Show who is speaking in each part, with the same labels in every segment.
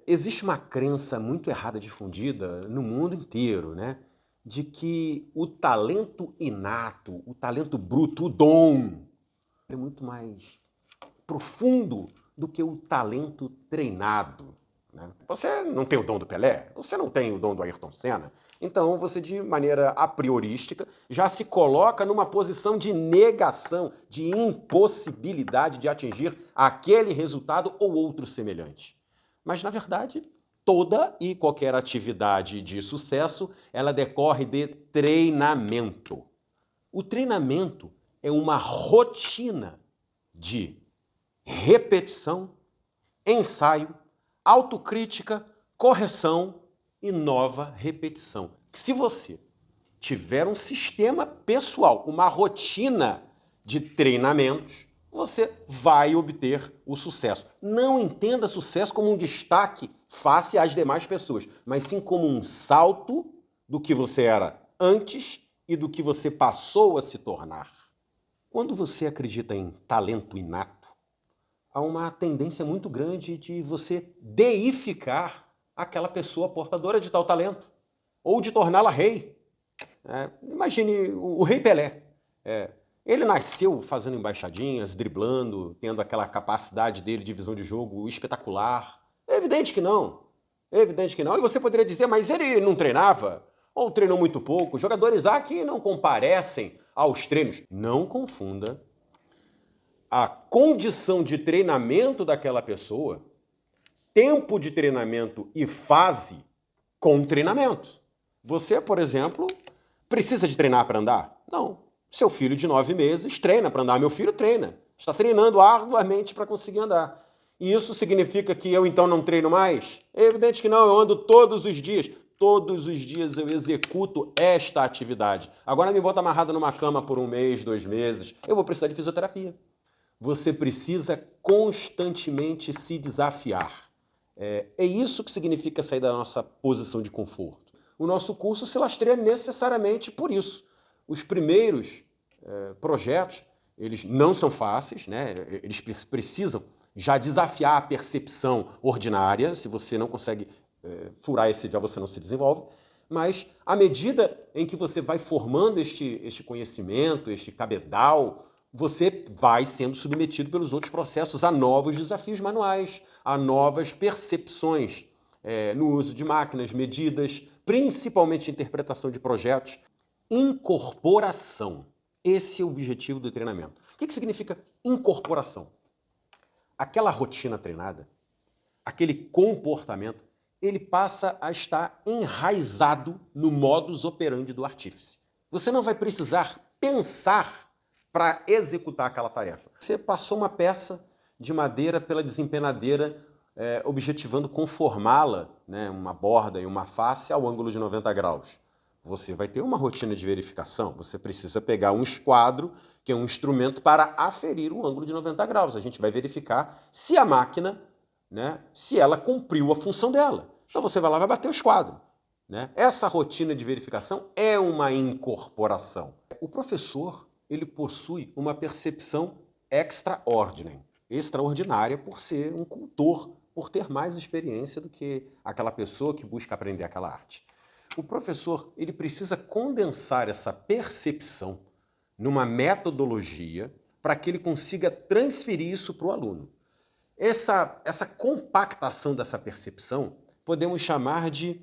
Speaker 1: Existe uma crença muito errada difundida no mundo inteiro, né? De que o talento inato, o talento bruto, o dom, é muito mais profundo do que o talento treinado, né? Você não tem o dom do Pelé, você não tem o dom do Ayrton Senna, então você, de maneira a priorística, já se coloca numa posição de negação, de impossibilidade de atingir aquele resultado ou outro semelhante. Mas, na verdade, toda e qualquer atividade de sucesso, ela decorre de treinamento. O treinamento é uma rotina de repetição, ensaio, autocrítica, correção e nova repetição. Se você tiver um sistema pessoal, uma rotina de treinamentos, você vai obter o sucesso. Não entenda sucesso como um destaque face às demais pessoas, mas sim como um salto do que você era antes e do que você passou a se tornar. Quando você acredita em talento inato, há uma tendência muito grande de você deificar aquela pessoa portadora de tal talento, ou de torná-la rei. Imagine o Rei Pelé. Ele nasceu fazendo embaixadinhas, driblando, tendo aquela capacidade dele de visão de jogo espetacular. É evidente que não. É evidente que não. E você poderia dizer, mas ele não treinava? Ou treinou muito pouco? Jogadores há que não comparecem aos treinos. Não confunda a condição de treinamento daquela pessoa, tempo de treinamento e fase com treinamento. Você, por exemplo, precisa de treinar para andar? Não. Seu filho de 9 meses treina para andar. Meu filho treina. Está treinando arduamente para conseguir andar. E isso significa que eu então não treino mais? É evidente que não, eu ando todos os dias. Todos os dias eu executo esta atividade. Agora me bota amarrado numa cama por 1 mês, 2 meses. Eu vou precisar de fisioterapia. Você precisa constantemente se desafiar. É isso que significa sair da nossa posição de conforto. O nosso curso se lastreia necessariamente por isso. Os primeiros projetos, eles não são fáceis, né? Eles precisam já desafiar a percepção ordinária. Se você não consegue furar esse véu, você não se desenvolve. Mas, à medida em que você vai formando este conhecimento, este cabedal, você vai sendo submetido pelos outros processos a novos desafios manuais, a novas percepções no uso de máquinas, medidas, principalmente interpretação de projetos. Incorporação. Esse é o objetivo do treinamento. O que significa incorporação? Aquela rotina treinada, aquele comportamento, ele passa a estar enraizado no modus operandi do artífice. Você não vai precisar pensar para executar aquela tarefa. Você passou uma peça de madeira pela desempenadeira, objetivando conformá-la, né, uma borda e uma face ao ângulo de 90 graus. Você vai ter uma rotina de verificação. Você precisa pegar um esquadro, que é um instrumento para aferir o ângulo de 90 graus. A gente vai verificar se a máquina, né, se ela cumpriu a função dela. Então você vai lá e vai bater o esquadro, né? Essa rotina de verificação é uma incorporação. O professor, ele possui uma percepção extraordinária por ser um cultor, por ter mais experiência do que aquela pessoa que busca aprender aquela arte. O professor, ele precisa condensar essa percepção numa metodologia para que ele consiga transferir isso para o aluno. Essa compactação dessa percepção podemos chamar de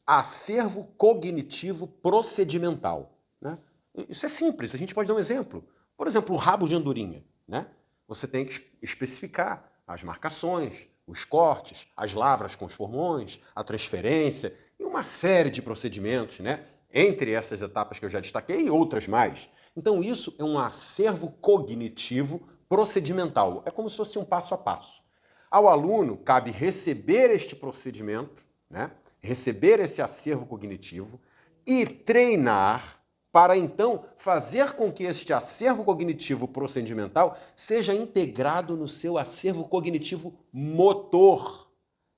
Speaker 1: acervo cognitivo procedimental, né? Isso é simples, a gente pode dar um exemplo. Por exemplo, o rabo de andorinha, né? Você tem que especificar as marcações, os cortes, as lavras com os formões, a transferência e uma série de procedimentos, né? Entre essas etapas que eu já destaquei e outras mais. Então isso é um acervo cognitivo procedimental. É como se fosse um passo a passo. Ao aluno cabe receber este procedimento, né? Receber esse acervo cognitivo e treinar para então fazer com que este acervo cognitivo procedimental seja integrado no seu acervo cognitivo motor.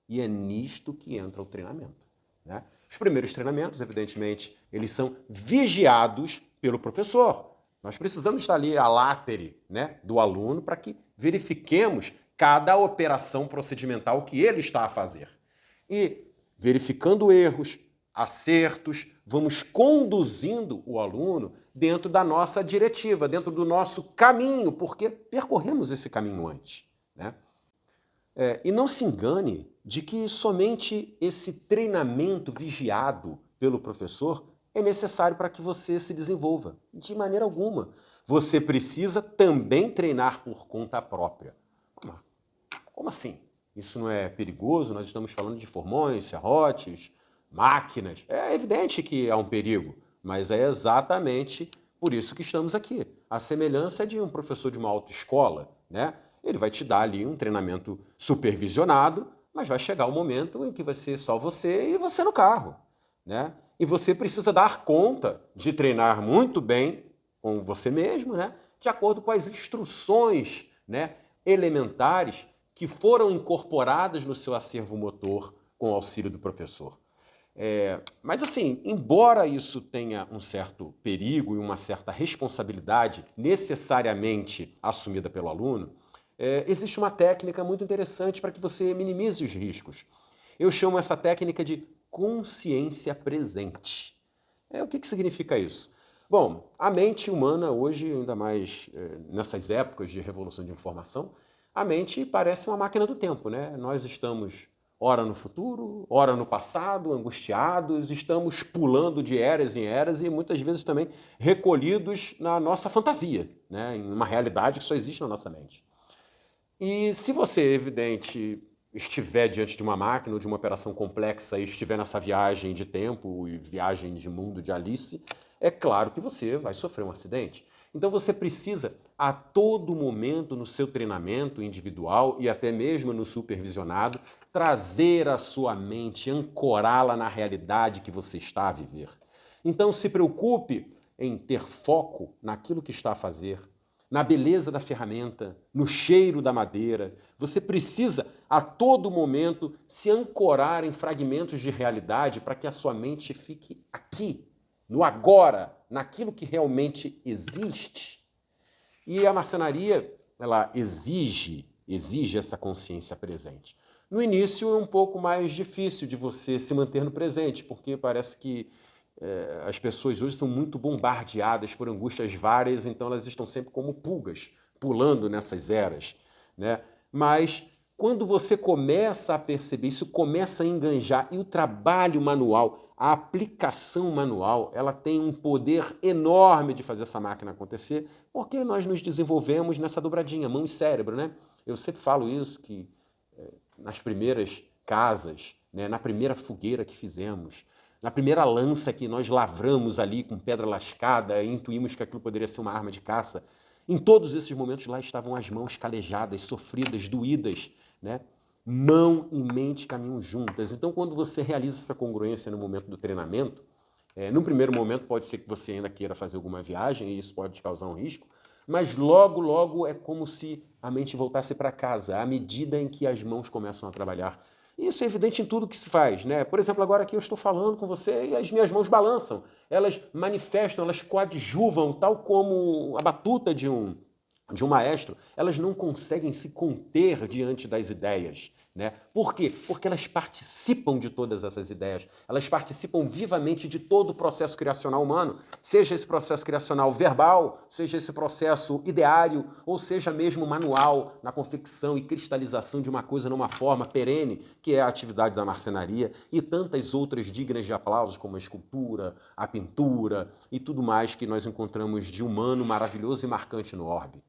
Speaker 1: E é nisto que entra o treinamento, né? Os primeiros treinamentos, evidentemente, eles são vigiados pelo professor. Nós precisamos estar ali a látere, né, do aluno para que verifiquemos cada operação procedimental que ele está a fazer. E, verificando erros, acertos, vamos conduzindo o aluno dentro da nossa diretiva, dentro do nosso caminho, porque percorremos esse caminho antes, né? E não se engane de que somente esse treinamento vigiado pelo professor é necessário para que você se desenvolva. De maneira alguma. Você precisa também treinar por conta própria. Como assim? Isso não é perigoso? Nós estamos falando de formões, serrotes, máquinas. É evidente que há um perigo, mas é exatamente por isso que estamos aqui. A semelhança é de um professor de uma autoescola, né? Ele vai te dar ali um treinamento supervisionado, mas vai chegar o momento em que vai ser só você e você no carro, né? E você precisa dar conta de treinar muito bem com você mesmo, né? De acordo com as instruções, né, elementares que foram incorporadas no seu acervo motor com o auxílio do professor. Mas assim, embora isso tenha um certo perigo e uma certa responsabilidade necessariamente assumida pelo aluno, existe uma técnica muito interessante para que você minimize os riscos. Eu chamo essa técnica de consciência presente. O que significa isso? Bom, a mente humana hoje, ainda mais nessas épocas de revolução de informação, a mente parece uma máquina do tempo, né? Nós estamos ora no futuro, ora no passado, angustiados, estamos pulando de eras em eras e muitas vezes também recolhidos na nossa fantasia, né? Em uma realidade que só existe na nossa mente. E se você, evidente, estiver diante de uma máquina ou de uma operação complexa e estiver nessa viagem de tempo e viagem de mundo de Alice, é claro que você vai sofrer um acidente. Então você precisa, a todo momento no seu treinamento individual e até mesmo no supervisionado, trazer a sua mente, ancorá-la na realidade que você está a viver. Então se preocupe em ter foco naquilo que está a fazer, na beleza da ferramenta, no cheiro da madeira. Você precisa, a todo momento, se ancorar em fragmentos de realidade para que a sua mente fique aqui, no agora, naquilo que realmente existe. E a marcenaria, ela exige essa consciência presente. No início é um pouco mais difícil de você se manter no presente, porque parece que as pessoas hoje são muito bombardeadas por angústias várias, então elas estão sempre como pulgas, pulando nessas eras, né? Mas quando você começa a perceber, isso começa a enganjar, e o trabalho manual, a aplicação manual, ela tem um poder enorme de fazer essa máquina acontecer, porque nós nos desenvolvemos nessa dobradinha, mão e cérebro, né? Eu sempre falo isso, que nas primeiras casas, né, na primeira fogueira que fizemos, na primeira lança que nós lavramos ali com pedra lascada e intuímos que aquilo poderia ser uma arma de caça, em todos esses momentos lá estavam as mãos calejadas, sofridas, doídas, né? Mão e mente caminham juntas. Então, quando você realiza essa congruência no momento do treinamento, num primeiro momento pode ser que você ainda queira fazer alguma viagem e isso pode te causar um risco, mas logo, logo é como se a mente voltasse para casa, à medida em que as mãos começam a trabalhar. Isso é evidente em tudo que se faz, né? Por exemplo, agora aqui eu estou falando com você e as minhas mãos balançam. Elas manifestam, elas coadjuvam, tal como a batuta de um maestro. Elas não conseguem se conter diante das ideias, né? Por quê? Porque elas participam de todas essas ideias. Elas participam vivamente de todo o processo criacional humano, seja esse processo criacional verbal, seja esse processo ideário, ou seja mesmo manual, na confecção e cristalização de uma coisa numa forma perene, que é a atividade da marcenaria, e tantas outras dignas de aplausos, como a escultura, a pintura e tudo mais que nós encontramos de humano, maravilhoso e marcante no orbe.